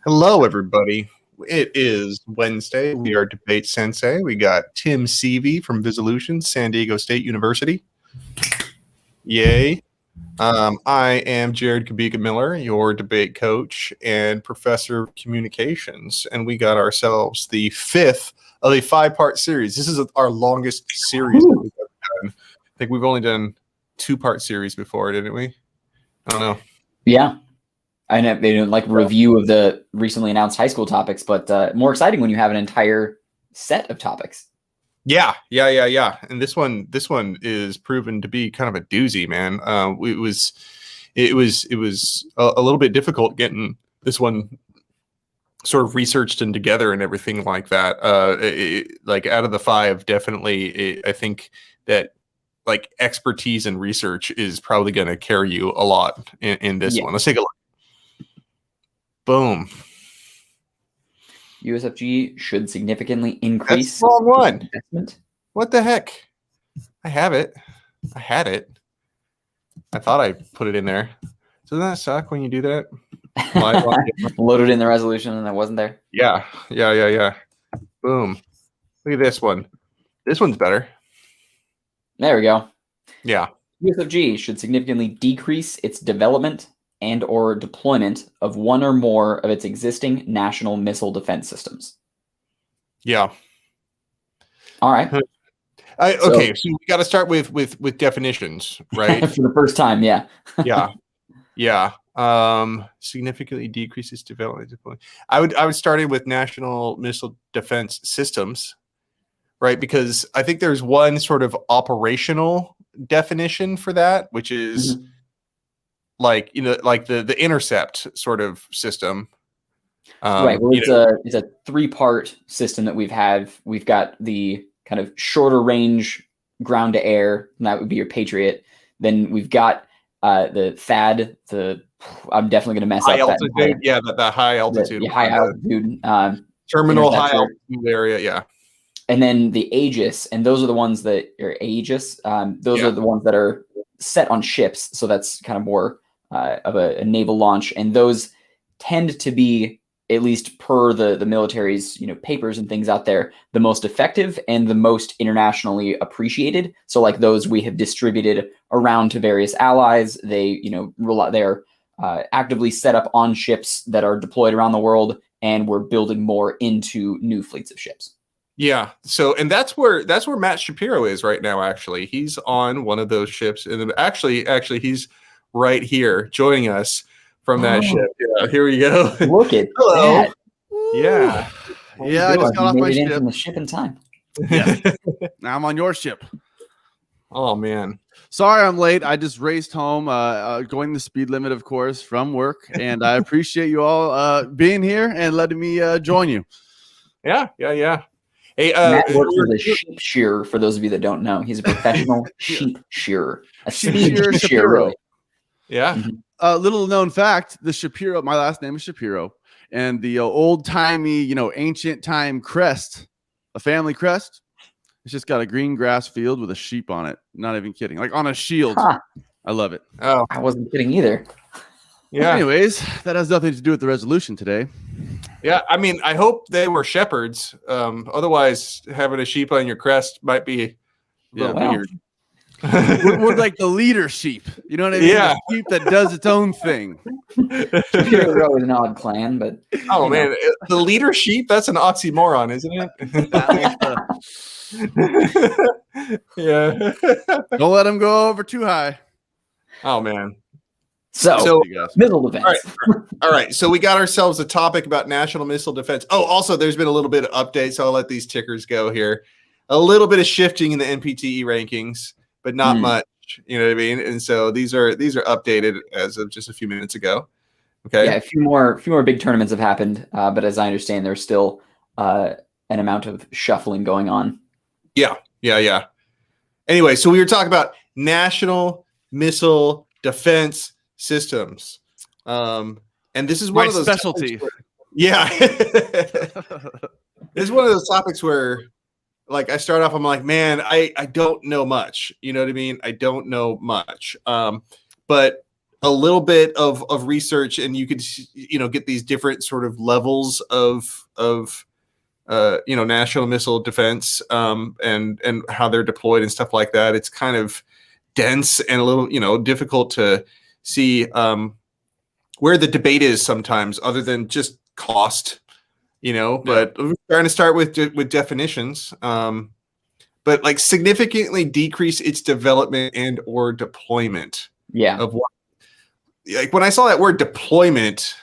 Hello, everybody. It is Wednesday. We are Debate Sensei. We got Tim Seavey from Visolution, San Diego State University. Yay. I am Jared Kabika Miller, your debate coach and professor of communications. And we got ourselves the fifth of a 5-part series. This is our longest series that we've ever done. I think we've only done 2-part series before, didn't we? I don't know. Yeah. I know they didn't like review of the recently announced high school topics, but more exciting when you have an entire set of topics. Yeah. And this one is proven to be kind of a doozy, man. It was a little bit difficult getting this one sort of researched and together and everything like that. Like out of the 5, definitely, I think that like expertise and research is probably going to carry you a lot in this one. Let's take a look. Boom. USFG should significantly increase. That's the wrong one. Investment. What the heck? I have it. I had it. I thought I put it in there. Doesn't that suck when you do that? Loaded in the resolution and it wasn't there. Yeah. Boom. Look at this one. This one's better. There we go. Yeah. USFG should significantly decrease its development and or deployment of one or more of its existing national missile defense systems. Yeah. All right. Okay, so we got to start with definitions, right? For the first time, yeah. Yeah. Significantly decreases development. I would start it with national missile defense systems, right? Because I think there's one sort of operational definition for that, which is like the intercept sort of system. Right. Well, it's a 3-part system that we've had. We've got the kind of shorter range ground to air, and that would be your Patriot. Then we've got the THAAD. I'm definitely going to mess high up altitude. that. Yeah, the high altitude. High altitude. Terminal high altitude area. Yeah. And then the Aegis, and those are the ones that are Aegis. Those are the ones that are set on ships. So that's kind of more of a naval launch, and those tend to be, at least per the military's papers and things out there, the most effective and the most internationally appreciated. So like those we have distributed around to various allies. They they're actively set up on ships that are deployed around the world, and we're building more into new fleets of ships. Yeah. So, and that's where Matt Shapiro is right now. Actually, he's on one of those ships, and actually he's right here joining us from that ship. Yeah, here we go. Look at that. Yeah. Yeah, I just got off my ship. From the ship in time. Yeah. Now I'm on your ship. Oh, man. Sorry I'm late. I just raced home, going the speed limit, of course, from work. And I appreciate you all being here and letting me join you. Yeah. Hey, Matt works as a sheep shearer, for those of you that don't know. He's a professional sheep shearer. A speed shearer, really. Yeah. Little known fact, the Shapiro, my last name is Shapiro, and the old-timey, ancient time crest, a family crest, it's just got a green grass field with a sheep on it. Not even kidding. Like on a shield. Huh. I love it. Oh, I wasn't kidding either. Yeah. Anyways, that has nothing to do with the resolution today. Yeah, I mean, I hope they were shepherds. Otherwise, having a sheep on your crest might be a little weird. We're like the leader sheep. You know what I mean? Yeah. The sheep that does its own thing. Shapiro was an odd clan, but man, the leader sheep, that's an oxymoron, isn't it? Yeah. Don't let them go over too high. Oh, man. So missile defense. All right. So we got ourselves a topic about national missile defense. Oh, also, there's been a little bit of update, so I'll let these tickers go here. A little bit of shifting in the NPTE rankings, but not much. You know what I mean? And so these are updated as of just a few minutes ago. Okay. Yeah, a few more big tournaments have happened, but as I understand, there's still an amount of shuffling going on. Yeah. Anyway, so we were talking about national missile defense systems, and this is one of those specialty. Yeah. This is one of those topics where, like, I start off, I'm like, man, I don't know much. You know what I mean? I don't know much. But a little bit of research, and you could get these different sort of levels of national missile defense, and how they're deployed and stuff like that. It's kind of dense and a little difficult to see where the debate is sometimes, other than just cost. But we're trying to start with definitions. But like significantly decrease its development and or deployment. Yeah. Of what, like when I saw that word deployment,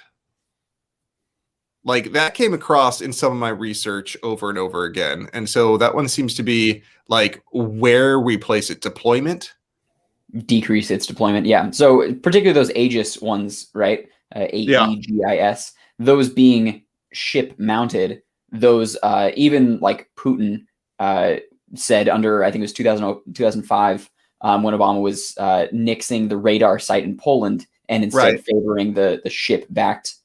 like that came across in some of my research over and over again. And so that one seems to be like where we place it. Deployment. Decrease its deployment. Yeah. So particularly those Aegis ones, right? AEGIS, those being ship mounted, those even like Putin said under, I think it was 2005, when Obama was nixing the radar site in Poland and instead favoring the ship-backed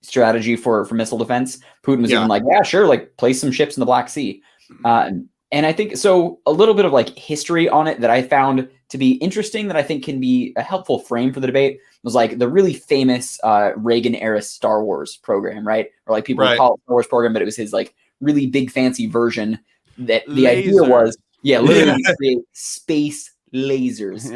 strategy for missile defense. Putin was even like, yeah, sure, like place some ships in the Black Sea. And I think so a little bit of like history on it that I found to be interesting, that I think can be a helpful frame for the debate, was like the really famous Reagan era Star Wars program, right? Or like people would call it Star Wars program, but it was his like really big fancy version. That the idea was, literally create space lasers.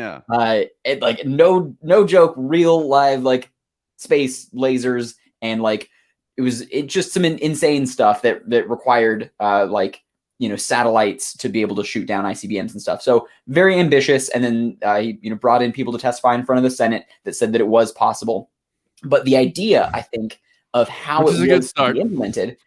And like no joke, real live like space lasers, and like it just some insane stuff that required satellites to be able to shoot down ICBMs and stuff. So very ambitious. And then he brought in people to testify in front of the Senate that said that it was possible. But the idea, I think, of how it was to be implemented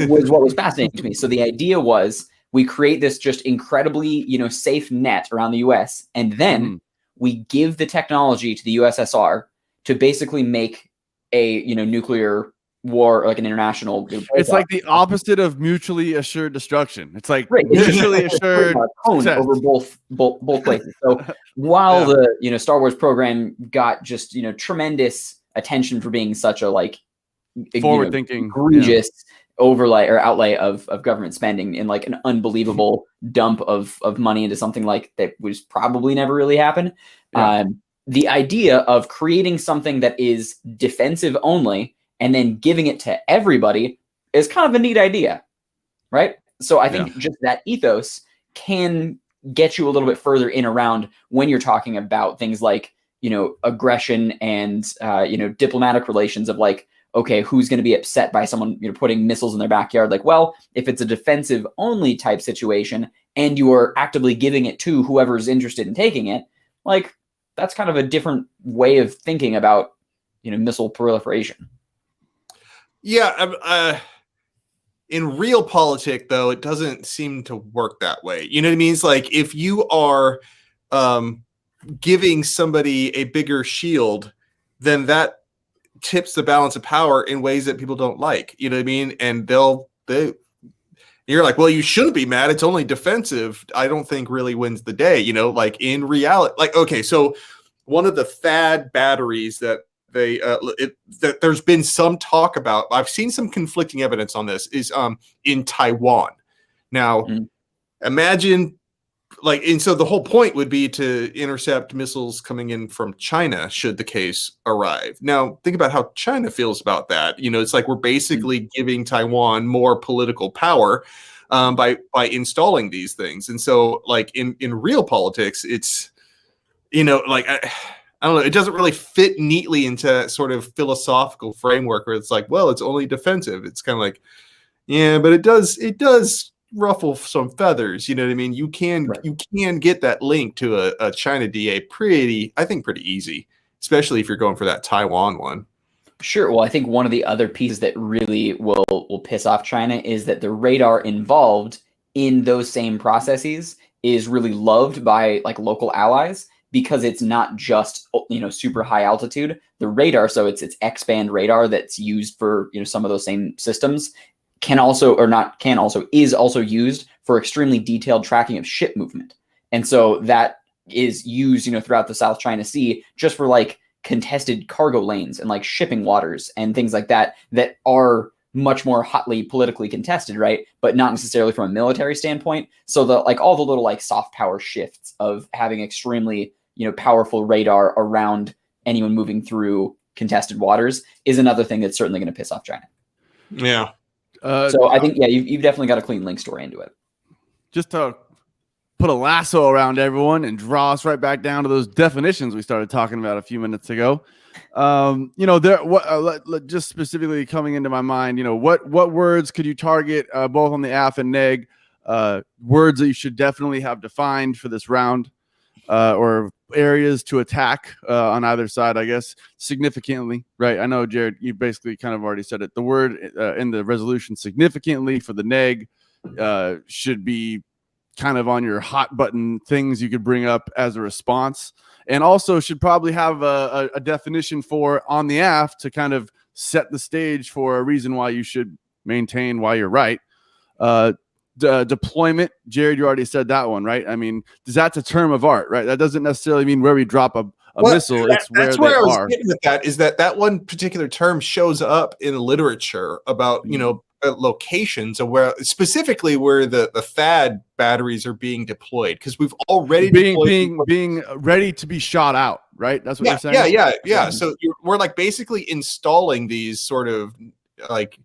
was what was fascinating to me. So the idea was, we create this just incredibly, safe net around the U.S. and then we give the technology to the USSR to basically make a, nuclear war, like an international. It's like the opposite of mutually assured destruction. It's like mutually assured over both places. So while the Star Wars program got just tremendous attention for being such a like forward thinking, egregious overlay or outlay of government spending in like an unbelievable dump of money into something like that was probably never really happen. The idea of creating something that is defensive only and then giving it to everybody is kind of a neat idea, right? So I think just that ethos can get you a little bit further in around when you're talking about things like, aggression and, diplomatic relations of like, okay, who's going to be upset by someone putting missiles in their backyard? Like, well, if it's a defensive only type situation and you are actively giving it to whoever's interested in taking it, like that's kind of a different way of thinking about missile proliferation. Yeah, in real politics, though, it doesn't seem to work that way. You know what I mean? It's like if you are giving somebody a bigger shield, then that tips the balance of power in ways that people don't like. You know what I mean? And you're like, well, you shouldn't be mad. It's only defensive. I don't think really wins the day. Like in reality, like okay, so one of the THAAD batteries that that there's been some talk about, I've seen some conflicting evidence on this, is in Taiwan. Now, imagine and so the whole point would be to intercept missiles coming in from China should the case arrive. Now, think about how China feels about that. It's like we're basically giving Taiwan more political power by installing these things. And so like in real politics, it's, I don't know, it doesn't really fit neatly into sort of philosophical framework where it's like, well, it's only defensive. It's kind of like, yeah, but it does ruffle some feathers. You know what I mean? You can get that link to a China DA pretty easy, especially if you're going for that Taiwan one. Sure. Well, I think one of the other pieces that really will piss off China is that the radar involved in those same processes is really loved by like local allies, because it's not just super high altitude. The radar, so it's X-band radar that's used for some of those same systems, is also used for extremely detailed tracking of ship movement. And so that is used throughout the South China Sea just for like contested cargo lanes and like shipping waters and things like that are much more hotly politically contested, right? But not necessarily from a military standpoint. So all the little like soft power shifts of having extremely powerful radar around anyone moving through contested waters is another thing that's certainly going to piss off China. Yeah. So I think, you've definitely got a clean link story into it. Just to put a lasso around everyone and draw us right back down to those definitions we started talking about a few minutes ago. Just specifically coming into my mind, what words could you target both on the AF and neg, words that you should definitely have defined for this round, or areas to attack on either side, I guess, significantly, right? I know, Jared, you basically kind of already said it. The word in the resolution significantly for the neg should be kind of on your hot button things you could bring up as a response, and also should probably have a definition for on the AF to kind of set the stage for a reason why you should maintain why you're right. Deployment, Jared, you already said that one, right? I mean, that's a term of art, right? That doesn't necessarily mean where we drop a missile. It's that's where I was are. getting with that, is that one particular term shows up in literature about, locations of where specifically where the THAAD batteries are being deployed, because we've already being ready to be shot out, right? That's what you're saying. Yeah. So we're like basically installing these sort of like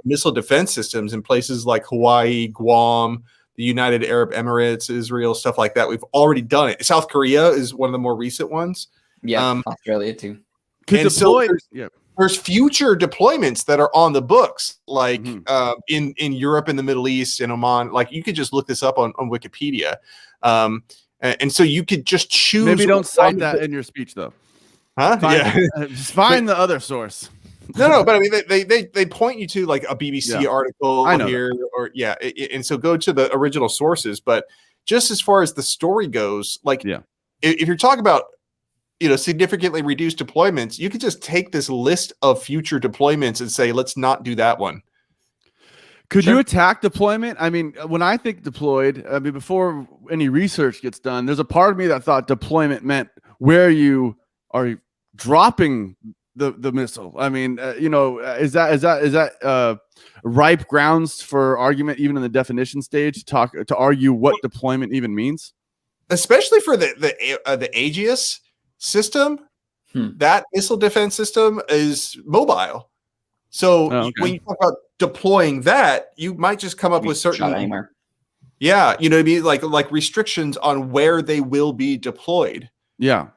missile defense systems in places like Hawaii, Guam, the United Arab Emirates, Israel, stuff like that. We've already done it. South Korea is one of the more recent ones. Yeah, Australia too. And so there's future deployments that are on the books, like in Europe and the Middle East and Oman. Like, you could just look this up on Wikipedia. And so you could just choose. Maybe don't cite that in your speech, though. Huh? Just find the other source. No, but I mean, they point you to like a BBC article here, or and so go to the original sources. But just as far as the story goes, like, if you're talking about, significantly reduced deployments, you could just take this list of future deployments and say, let's not do that one. Could you attack deployment? I mean, when I think deployed, before any research gets done, there's a part of me that thought deployment meant where you are dropping the missile. I mean, is that ripe grounds for argument even in the definition stage to argue what deployment even means? Especially for the Aegis system, that missile defense system is mobile. So when you talk about deploying that, you might just come up with certain anywhere. Yeah, you know what I mean? Like restrictions on where they will be deployed. Yeah.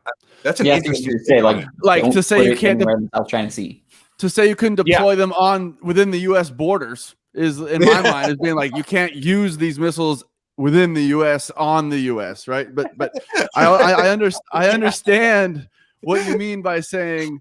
That's an interesting to say, like to say you can't South China Sea. To say you couldn't deploy them within the US borders is, in my mind, is being like, you can't use these missiles within the US on the US, right? But I understand what you mean by saying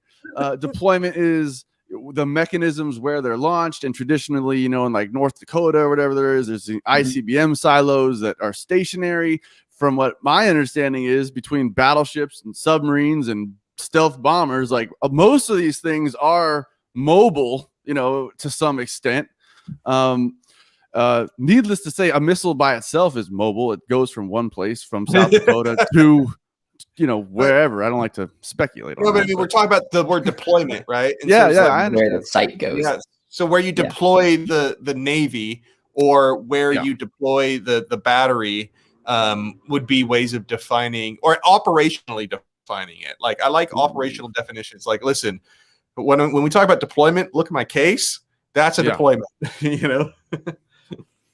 deployment is the mechanisms where they're launched, and traditionally, in like North Dakota or whatever there's the ICBM silos that are stationary. From what my understanding is, between battleships and submarines and stealth bombers, like most of these things are mobile, to some extent. Needless to say, a missile by itself is mobile. It goes from one place, from South Dakota to, wherever. I don't like to speculate. No, but I mean, we're talking about the word deployment, right? And I understand where the site goes. Yeah. So where you deploy the Navy, or where you deploy the battery, would be ways of defining or operationally defining it. Like, I like operational definitions. Like, listen, when we talk about deployment, look at my case. That's a deployment,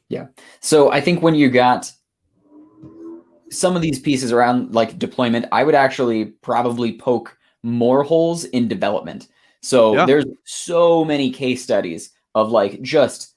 Yeah. So I think when you got some of these pieces around like deployment, I would actually probably poke more holes in development. So there's so many case studies of like just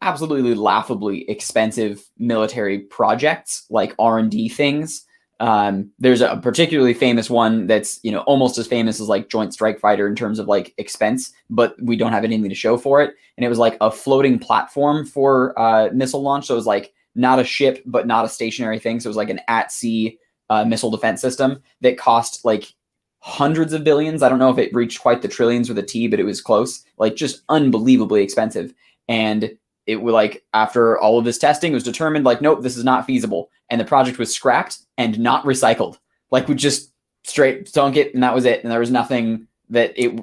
absolutely laughably expensive military projects, like R&D things. There's a particularly famous one that's, almost as famous as like Joint Strike Fighter in terms of like expense, but we don't have anything to show for it. And it was like a floating platform for missile launch. So it was like not a ship, but not a stationary thing. So it was like an at-sea missile defense system that cost like hundreds of billions. I don't know if it reached quite the trillions with a T, but it was close, like just unbelievably expensive. And it was like, after all of this testing, it was determined like, nope, this is not feasible. And the project was scrapped and not recycled. Like, we just straight sunk it, and that was it. And there was nothing that it,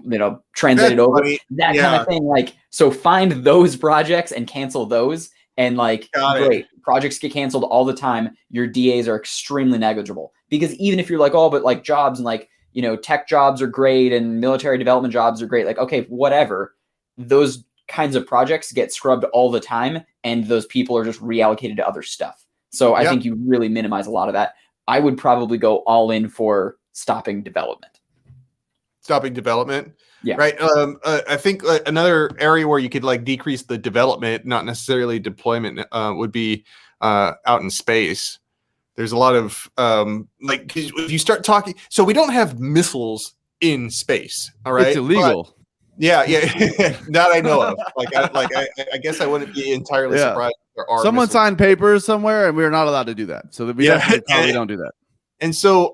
translated over. That kind of thing. Like, so find those projects and cancel those. And like, great, projects get canceled all the time. Your DAs are extremely negligible. because even if you're like, oh, but like jobs and like, you know, tech jobs are great and military development jobs are great, like, okay, whatever, those kinds of projects get scrubbed all the time, and those people are just reallocated to other stuff. So I think you really minimize a lot of that. I would probably go all in for stopping development. Stopping development. Yeah. Right. I think another area where you could like decrease the development, not necessarily deployment, would be out in space. There's a lot of like, 'cause if you start talking, so we don't have missiles in space. All right. It's illegal. But, yeah. That I know of. I guess I wouldn't be entirely surprised if there are Someone missiles. signed papers somewhere, and we're not allowed to do that. So that we definitely probably don't do that. And so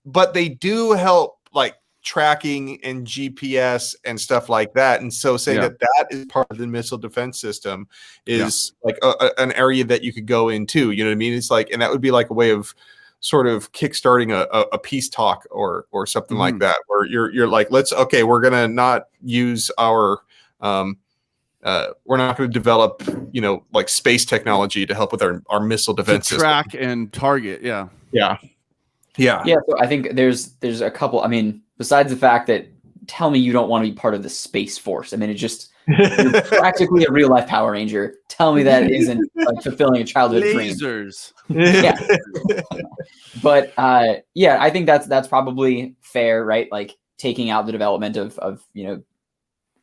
but they do help like tracking and GPS and stuff like that. And so saying that is part of the missile defense system is like an area that you could go into, you know what I mean? It's like, and that would be like a way of sort of kickstarting a peace talk or something like that, where you're like, we're going to not use our, we're not going to develop, you know, like space technology to help with our missile defense to track and target. Yeah. So I think there's a couple. I mean, besides the fact that tell me you don't want to be part of the Space Force. I mean, it just you're practically a real life Power Ranger. Tell me that isn't like fulfilling a childhood Lasers. dream. Yeah. But I think that's probably fair, right? Like taking out the development of you know,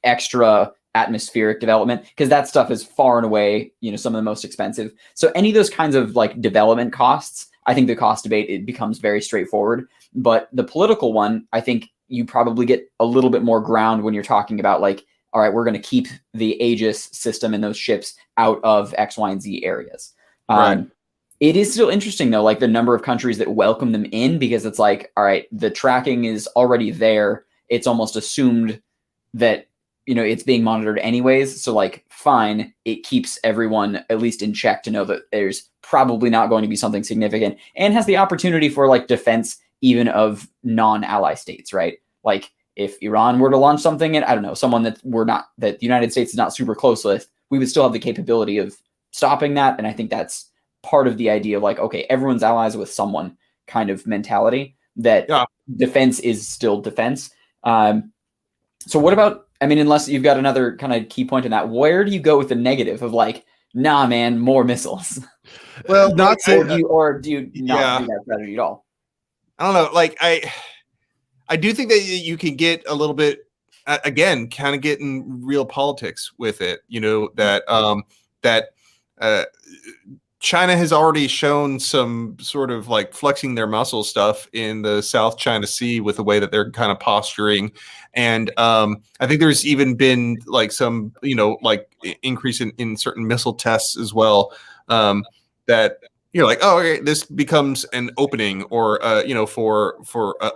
extra atmospheric development, because that stuff is far and away, you know, some of the most expensive. So any of those kinds of like development costs, I think the cost debate, it becomes very straightforward. But the political one, I think you probably get a little bit more ground when you're talking about like, all right, we're going to keep the Aegis system and those ships out of X, Y, and Z areas. Right. It is still interesting though, like the number of countries that welcome them in, because it's like, all right, the tracking is already there. It's almost assumed that, you know, it's being monitored anyways. So like, fine, it keeps everyone at least in check to know that there's probably not going to be something significant, and has the opportunity for like defense even of non-ally states, right? Like if Iran were to launch something, and I don't know, someone that the United States is not super close with, we would still have the capability of stopping that. And I think that's part of the idea of like, okay, everyone's allies with someone kind of mentality, that defense is still defense. So what about, I mean, unless you've got another kind of key point in that, where do you go with the negative of like, nah, man, more missiles? Well, do you not do that strategy at all? I don't know. Like I do think that you can get a little bit, again, kind of get in real politics with it. You know, that China has already shown some sort of like flexing their muscle stuff in the South China Sea with the way that they're kind of posturing. And I think there's even been like some, you know, like increase in certain missile tests as well, that you're like, oh, okay, this becomes an opening or, you know, for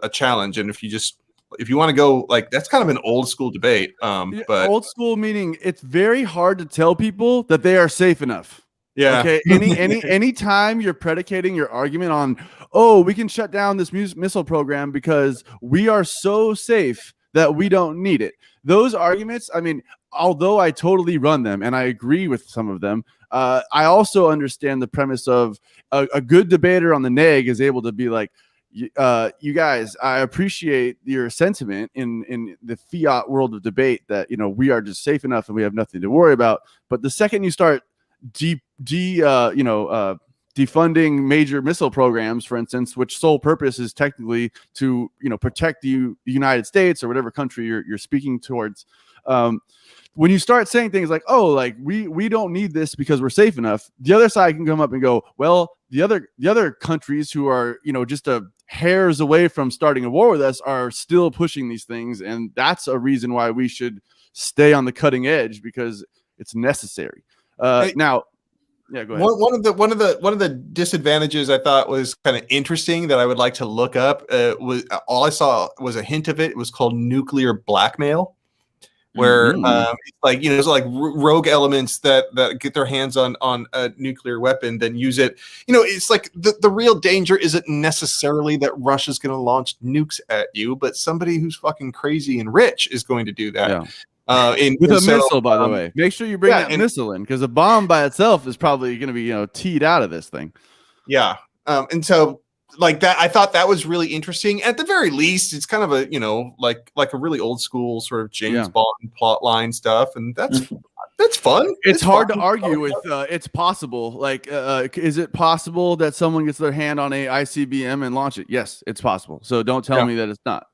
a challenge. And if you want to go like, that's kind of an old school debate. But old school meaning it's very hard to tell people that they are safe enough. Yeah. Okay. Any time you're predicating your argument on, oh, we can shut down this missile program because we are so safe that we don't need it. Those arguments, I mean, although I totally run them and I agree with some of them, I also understand the premise of a good debater on the neg is able to be like, you guys, I appreciate your sentiment in the fiat world of debate that, you know, we are just safe enough and we have nothing to worry about. But the second you start defunding major missile programs, for instance, which sole purpose is technically to, you know, protect the United States or whatever country you're speaking towards. When you start saying things like, oh, like we don't need this because we're safe enough, the other side can come up and go, well, the other countries who are, you know, just a hairs away from starting a war with us are still pushing these things, and that's a reason why we should stay on the cutting edge because it's necessary. Now, yeah, go ahead. One of the disadvantages I thought was kind of interesting that I would like to look up was all I saw was a hint of it. It was called nuclear blackmail, where it's like, you know, it's like rogue elements that get their hands on a nuclear weapon, then use it. You know, it's like the real danger isn't necessarily that Russia's going to launch nukes at you, but somebody who's fucking crazy and rich is going to do that. Yeah. With a missile, by the way. Make sure you bring that missile in, because a bomb by itself is probably going to be, you know, teed out of this thing. Yeah. And so like that, I thought that was really interesting. At the very least, it's kind of a, like a really old school sort of James Bond plot line stuff. And that's fun. It's hard to argue with. It's possible. Like, is it possible that someone gets their hand on a ICBM and launch it? Yes, it's possible. So don't tell me that it's not.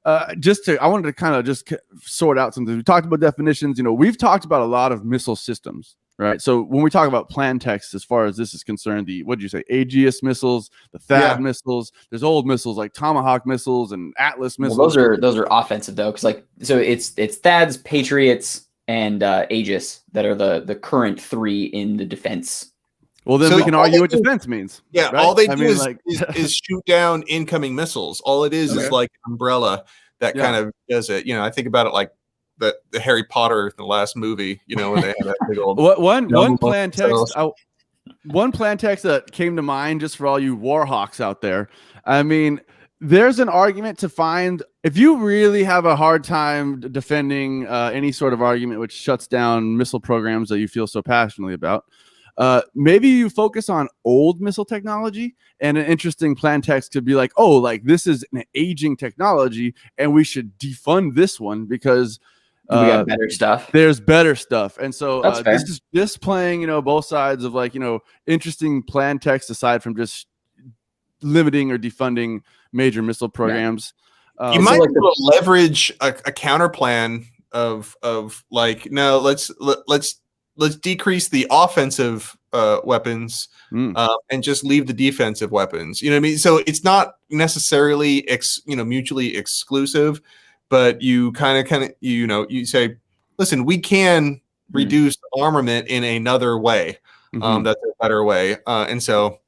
I wanted to kind of just sort out something. We talked about definitions. We've talked about a lot of missile systems, right? So when we talk about plan text, as far as this is concerned, what did you say? Aegis missiles, the THAAD missiles. There's old missiles like Tomahawk missiles and Atlas missiles. Well, those are offensive though, because it's THAADs, Patriots, and Aegis that are the current three in the defense. Well, then we can argue what defense means. Yeah, right? all they do is shoot down incoming missiles. All it is like an umbrella that kind of does it. I think about it like the Harry Potter, the last movie, when they had that big old one plan text. One plan text that came to mind just for all you Warhawks out there. I mean, there's an argument to find if you really have a hard time defending any sort of argument which shuts down missile programs that you feel so passionately about. Maybe you focus on old missile technology, and an interesting plan text could be like, oh, like this is an aging technology and we should defund this one because we got better stuff. There's better stuff. And so this is just playing, both sides of like, interesting plan text aside from just limiting or defunding major missile programs. You might be able to leverage a counter plan of like, no, let's decrease the offensive weapons and just leave the defensive weapons. You know what I mean? So it's not necessarily mutually exclusive, but you kind of you say, listen, we can reduce armament in another way. That's a better way. And so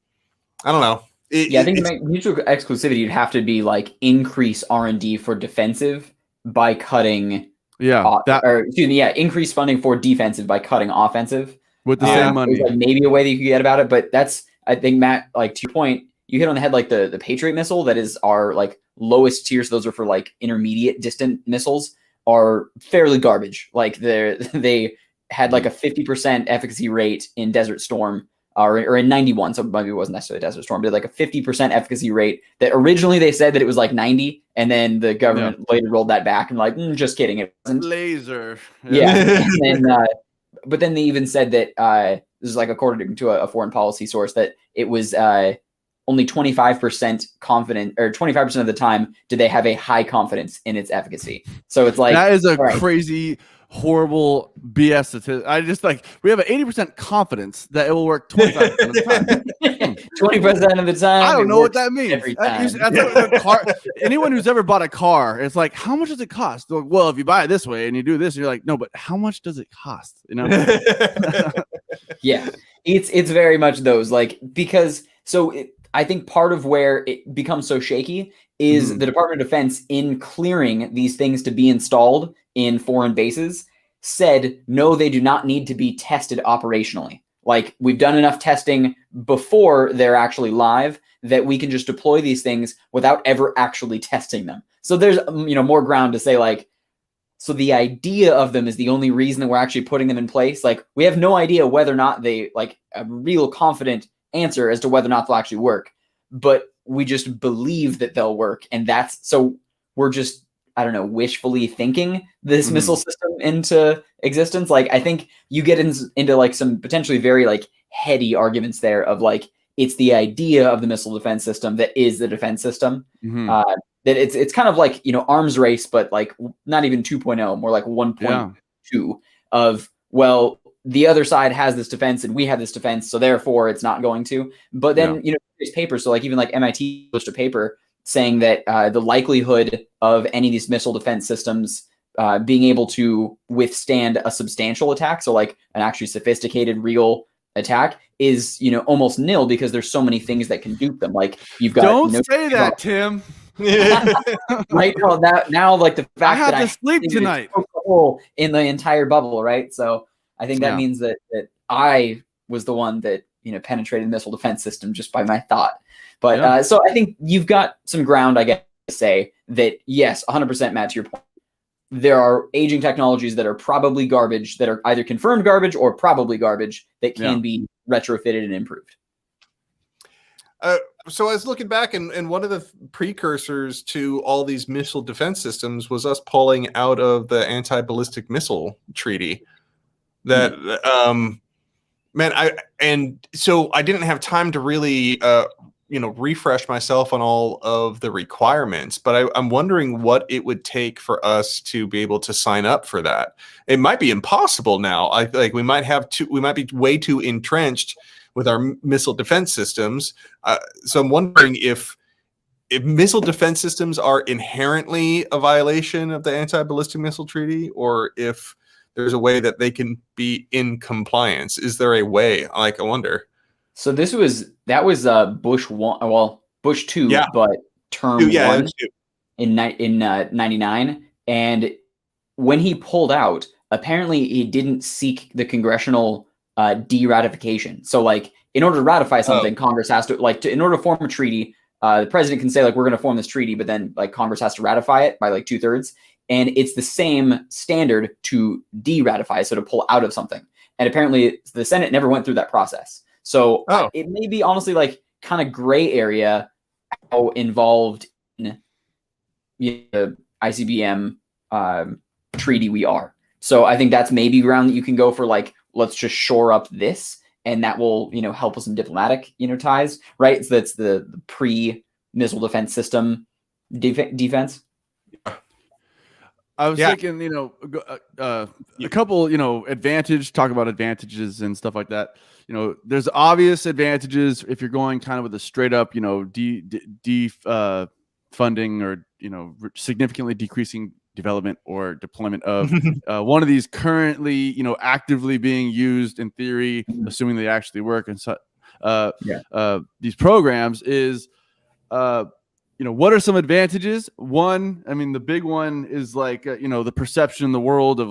I don't know. I think to make mutual exclusivity, you'd have to be like increase R&D for defensive by cutting. Increase funding for defensive by cutting offensive with the same money. Like maybe a way that you could get about it, but that's, I think, Matt, like to your point, you hit on the head. Like the Patriot missile, that is our like lowest tiers. Those are for like intermediate distant missiles, are fairly garbage. Like they had like a 50% efficacy rate in Desert Storm. Or in 91, so maybe it wasn't necessarily Desert Storm, but like a 50% efficacy rate that originally they said that it was like 90, and then the government later rolled that back and like, just kidding, it wasn't. Laser. Yeah. And then, but then they even said that this is like according to a foreign policy source that it was only 25% confident, or 25% of the time did they have a high confidence in its efficacy. So it's like that is a crazy, horrible BS statistic. I just we have an 80% confidence that it will work 25% of the time. 20% of the time. I don't know what that means. Every time. Anyone who's ever bought a car, it's like, how much does it cost? Like, well, if you buy it this way and you do this, and you're like, no, but how much does it cost? Yeah, it's very much those because I think part of where it becomes so shaky is the Department of Defense, in clearing these things to be installed in foreign bases, said, no, they do not need to be tested operationally. Like, we've done enough testing before they're actually live that we can just deploy these things without ever actually testing them. So there's, more ground to say, like, so the idea of them is the only reason that we're actually putting them in place. Like, we have no idea whether or not they, like, a real confident answer as to whether or not they'll actually work, but we just believe that they'll work. And so we're just, I don't know, wishfully thinking this missile system into existence. Like, I think you get into like some potentially very like heady arguments there of like, it's the idea of the missile defense system that is the defense system. That it's kind of like, arms race, but like not even 2.0, more like 1.2 of, well, the other side has this defense and we have this defense, so therefore it's not going to. But then, there's papers. So like even like MIT published a paper saying that the likelihood of any of these missile defense systems being able to withstand a substantial attack, so like an actually sophisticated real attack, is almost nil, because there's so many things that can dupe them. Like you've got don't say that, Tim. Right now, like the fact I have that to sleep tonight in the entire bubble, right? So I think that means that I was the one that penetrated the missile defense system just by my thought. But so I think you've got some ground, I guess, to say that yes, 100%, Matt, to your point. There are aging technologies that are probably garbage, that are either confirmed garbage or probably garbage, that can be retrofitted and improved. So I was looking back, and one of the precursors to all these missile defense systems was us pulling out of the anti-ballistic missile treaty. That so I didn't have time to really refresh myself on all of the requirements, but I'm wondering what it would take for us to be able to sign up for that. It might be impossible now. I feel like we might be way too entrenched with our missile defense systems. So I'm wondering if missile defense systems are inherently a violation of the anti-ballistic missile treaty, or if there's a way that they can be in compliance. Is there a way? I wonder. So that was Bush 1, well, Bush 2, but term 1 in 99. And when he pulled out, apparently he didn't seek the congressional de-ratification. So in order to ratify something, Congress has to in order to form a treaty, the president can say we're going to form this treaty, but then Congress has to ratify it by 2/3. And it's the same standard to de-ratify, so to pull out of something. And apparently the Senate never went through that process. So it may be honestly kind of gray area how involved in the ICBM treaty we are. So I think that's maybe ground that you can go for let's just shore up this, and that will help with some diplomatic ties, right? So that's the pre-missile defense system defense. I was thinking, a couple, talk about advantages and stuff like that. There's obvious advantages if you're going kind of with a straight up, funding or, significantly decreasing development or deployment of one of these currently, actively being used in theory, assuming they actually work. And so these programs is, what are some advantages? One, I mean, the big one is the perception in the world of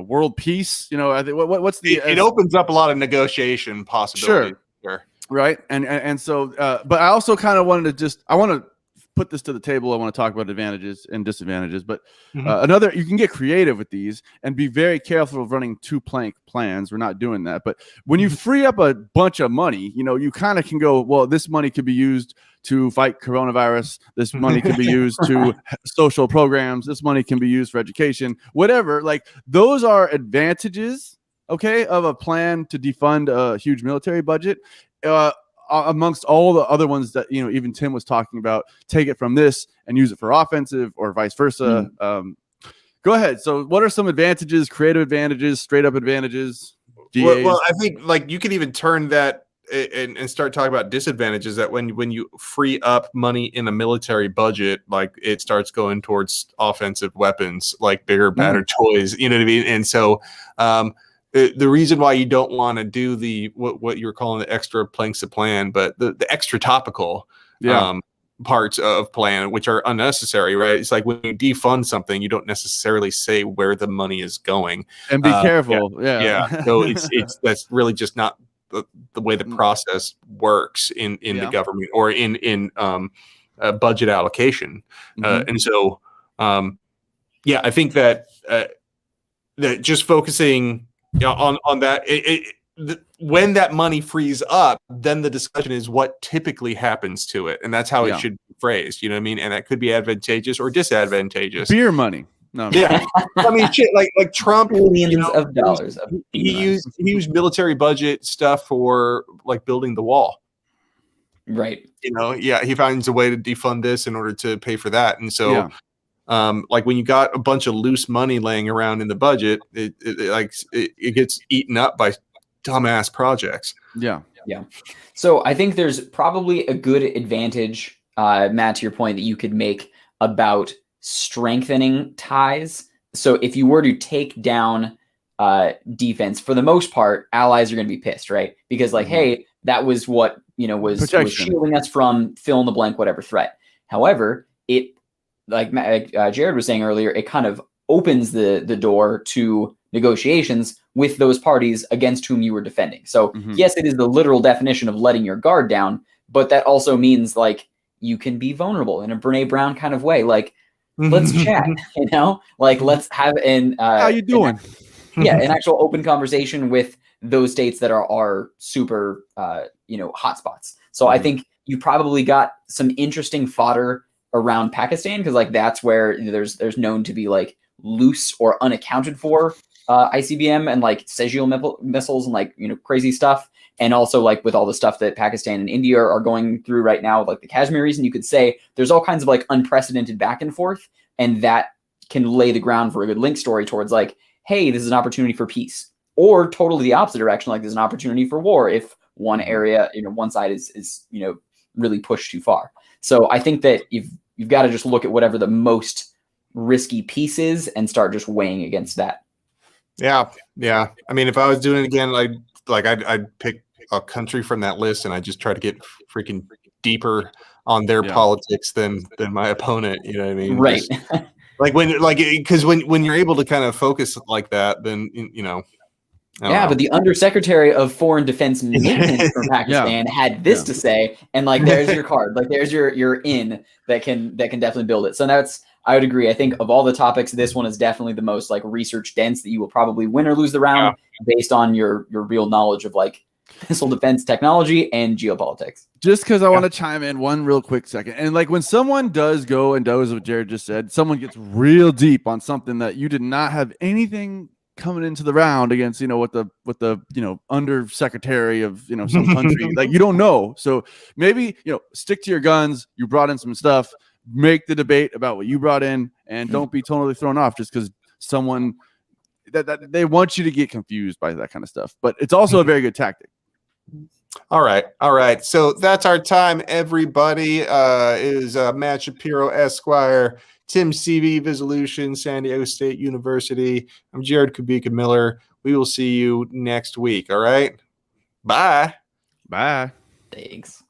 world peace. I think what's the it opens up a lot of negotiation possibilities. Sure. Right. And so, but I also kind of wanted to I want to put this to the table. I want to talk about advantages and disadvantages, but you can get creative with these and be very careful of running two plank plans. We're not doing that. But when you free up a bunch of money, you kind of can go, well, this money could be used to fight coronavirus. This money can be used to social programs. This money can be used for education, whatever. Those are advantages, okay, of a plan to defund a huge military budget. Amongst all the other ones that, even Tim was talking about, take it from this and use it for offensive or vice versa. Go ahead. So what are some advantages, creative advantages, straight up advantages? Well, I think you can even turn that and start talking about disadvantages, that when you free up money in a military budget, it starts going towards offensive weapons, bigger, badder toys, you know what I mean? And so, the reason why you don't want to do what you're calling the extra planks of plan, but the extra topical parts of plan, which are unnecessary, right? It's when you defund something, you don't necessarily say where the money is going, and be careful. So it's that's really just not the way the process works in the government or in budget allocation. And so, I think that that just focusing on that, when that money frees up, then the discussion is what typically happens to it, and that's how it should be phrased. You know what I mean? And that could be advantageous or disadvantageous. Beer money. No. Yeah, I mean, shit, like Trump, billions of dollars. He used military budget stuff for building the wall. Right. He finds a way to defund this in order to pay for that, and so. When you got a bunch of loose money laying around in the budget, it gets eaten up by dumbass projects. Yeah. So I think there's probably a good advantage, Matt, to your point, that you could make about strengthening ties. So if you were to take down defense, for the most part, allies are going to be pissed, right? Because hey, that was what was shielding us from fill in the blank whatever threat. However, it Jared was saying earlier, it kind of opens the door to negotiations with those parties against whom you were defending. So yes, it is the literal definition of letting your guard down, but that also means you can be vulnerable in a Brene Brown kind of way. Let's chat, let's have how you doing? An actual open conversation with those states that are super, hotspots. So I think you probably got some interesting fodder around Pakistan, because like that's where there's known to be like loose or unaccounted for ICBM and like Sejil missiles and like crazy stuff. And also like with all the stuff that Pakistan and India are going through right now, like the Kashmir region, you could say there's all kinds of like unprecedented back and forth, and that can lay the ground for a good link story towards like, hey, this is an opportunity for peace, or totally the opposite direction, like there's an opportunity for war if one area, one side is really pushed too far. So I think that you've got to just look at whatever the most risky piece is and start just weighing against that. Yeah. I mean, if I was doing it again, I'd pick a country from that list, and I just try to get freaking deeper on their politics than my opponent. You know what I mean? Right. Because when you're able to kind of focus like that, then but the Undersecretary of Foreign Defense Maintenance from Pakistan had this to say, and like there's your card, like there's your in that can definitely build it. So I would agree. I think of all the topics, this one is definitely the most like research dense, that you will probably win or lose the round based on your real knowledge of like missile defense technology and geopolitics. Just because I want to chime in one real quick second. And like when someone does go and does what Jared just said, someone gets real deep on something that you did not have anything coming into the round against, what the undersecretary of, some country, like you don't know. So maybe, stick to your guns. You brought in some stuff, make the debate about what you brought in, and don't be totally thrown off just because someone that they want you to get confused by that kind of stuff. But it's also a very good tactic. All right. So that's our time, everybody. Is Matt Shapiro, Esquire, Tim Seavey, Visolution, San Diego State University. I'm Jared Kubika Miller. We will see you next week. All right. Bye. Thanks.